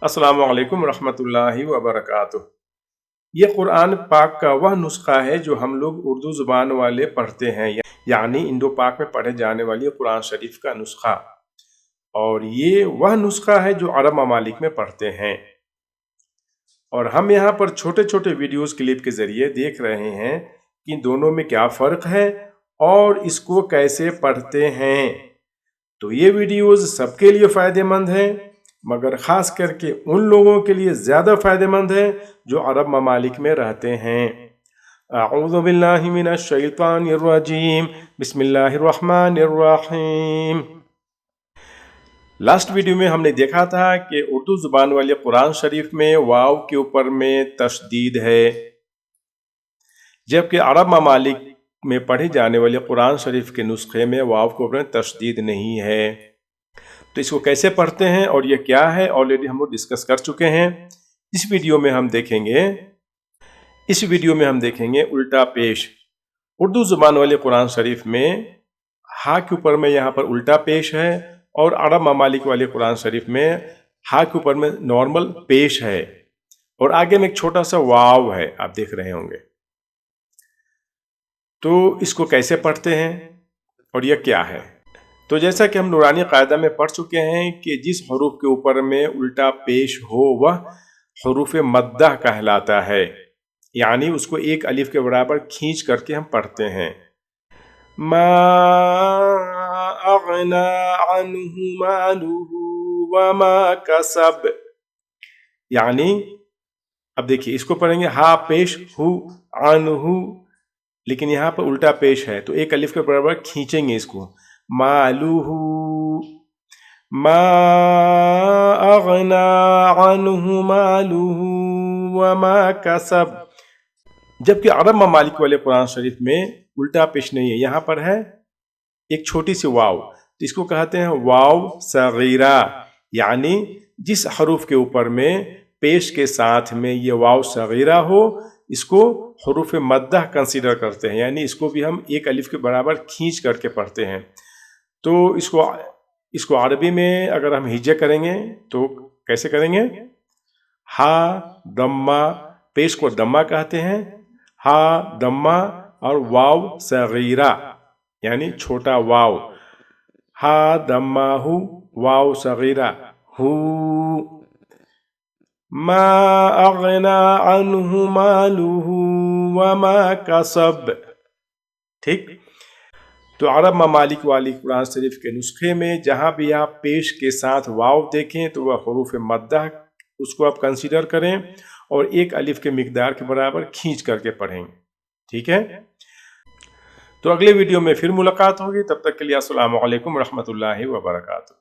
अस्सलामु अलैकुम रहमतुल्लाहि व बरकातुह। ये कुरान पाक का वह नुस्खा है जो हम लोग उर्दू ज़ुबान वाले पढ़ते हैं, यानी इंडो पाक में पढ़े जाने वाली कुरान शरीफ का नुस्खा। और ये वह नुस्खा है जो अरब ममालिक में पढ़ते हैं। और हम यहाँ पर छोटे छोटे वीडियोस क्लिप के ज़रिए देख रहे हैं कि दोनों में क्या फ़र्क है और इसको कैसे पढ़ते हैं। तो ये वीडियोस सबके लिए फ़ायदेमंद हैं, मगर ख़ास करके उन लोगों के लिए ज़्यादा फ़ायदेमंद है जो अरब ममालिक में रहते हैं। अऊज़ु बिल्लाहि मिनश शैतानिर रजीम, बिस्मिल्लाहिर रहमानिर रहीम। लास्ट वीडियो में हमने देखा था कि उर्दू ज़ुबान वाले कुरान शरीफ में वाव के ऊपर में तशदीद है, जबकि अरब ममालिक में पढ़े जाने वाले कुरान शरीफ के नुस्खे में वाव के ऊपर में तशदीद नहीं है। तो इसको कैसे पढ़ते हैं और ये क्या है, ऑलरेडी हम लोग डिस्कस कर चुके हैं। इस वीडियो में हम देखेंगे उल्टा पेश। उर्दू ज़ुबान वाले कुरान शरीफ में हा के ऊपर में यहाँ पर उल्टा पेश है, और अरब ममालिक वाले कुरान शरीफ में हा के ऊपर में नॉर्मल पेश है, और आगे में एक छोटा सा वाव है, आप देख रहे होंगे। तो इसको कैसे पढ़ते हैं और यह क्या है? तो जैसा कि हम नूरानी कायदा में पढ़ चुके हैं कि जिस हरूफ के ऊपर में उल्टा पेश हो वह हरूफ मद्दा कहलाता है, यानी उसको एक अलिफ के बराबर खींच करके हम पढ़ते हैं। मा अग़ना अन्हु मालुहु व मा कसब, यानी अब देखिए इसको पढ़ेंगे हा पेश हु अन्हु, लेकिन यहाँ पर उल्टा पेश है तो एक अलिफ के बराबर खींचेंगे इसको। मालुहु मा अग़ना अन्हु मालुहु व मा कसब। जबकि अरब ममालिक वाले कुरान शरीफ में उल्टा पेश नहीं है, यहाँ पर है एक छोटी सी वाव, तो इसको कहते हैं वाव सगीरा, यानी जिस हरूफ के ऊपर में पेश के साथ में ये वाव सगीरा हो इसको हरूफ मद्दा कंसीडर करते हैं, यानी इसको भी हम एक अलिफ के बराबर खींच करके पढ़ते हैं। तो इसको अरबी में अगर हम हिज्जे करेंगे तो कैसे करेंगे? हा दम्मा, पेश को दम्मा कहते हैं, हा दम्मा और वाव सगीरा यानी छोटा वाव, हा दम्मा हु वाव सगीरा हु। मा अग़ना अन्हु मालुहु व मा कसब। ठीक, तो अरब ममालिक वाली कुरान शरीफ के नुस्खे में जहाँ भी आप पेश के साथ वाव देखें तो वह हरूफ मद्दा उसको आप कंसीडर करें और एक अलिफ के मिकदार के बराबर खींच करके पढ़ें। ठीक है, तो अगले वीडियो में फिर मुलाकात होगी, तब तक के लिए अस्सलामु अलैकुम रहमतुल्लाहि व बरकातुहू।